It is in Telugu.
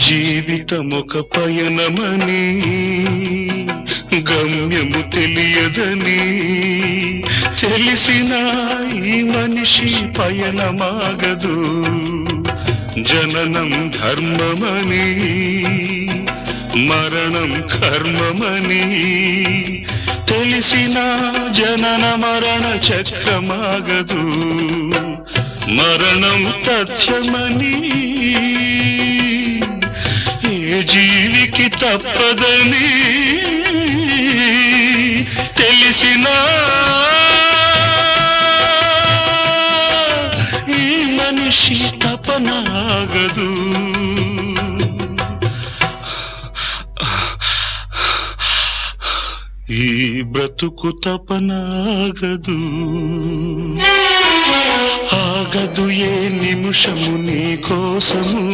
జీవితమొక పయనమని గమ్యము తెలియదని తెలిసిన ఈ మనిషి పయనమాగదు. జననం ధర్మమని మరణం కర్మమని తెలిసిన జనన మరణ చక్రమాగదు. మరణం తథ్యమని ఏ జీవికి తప్పదని తెలిసిన ఈ మనిషి తపనాగదు. ఈ బ్రతుకు తపనాగదు. ఆగదు ఏ నిమిషము నీ కోసము.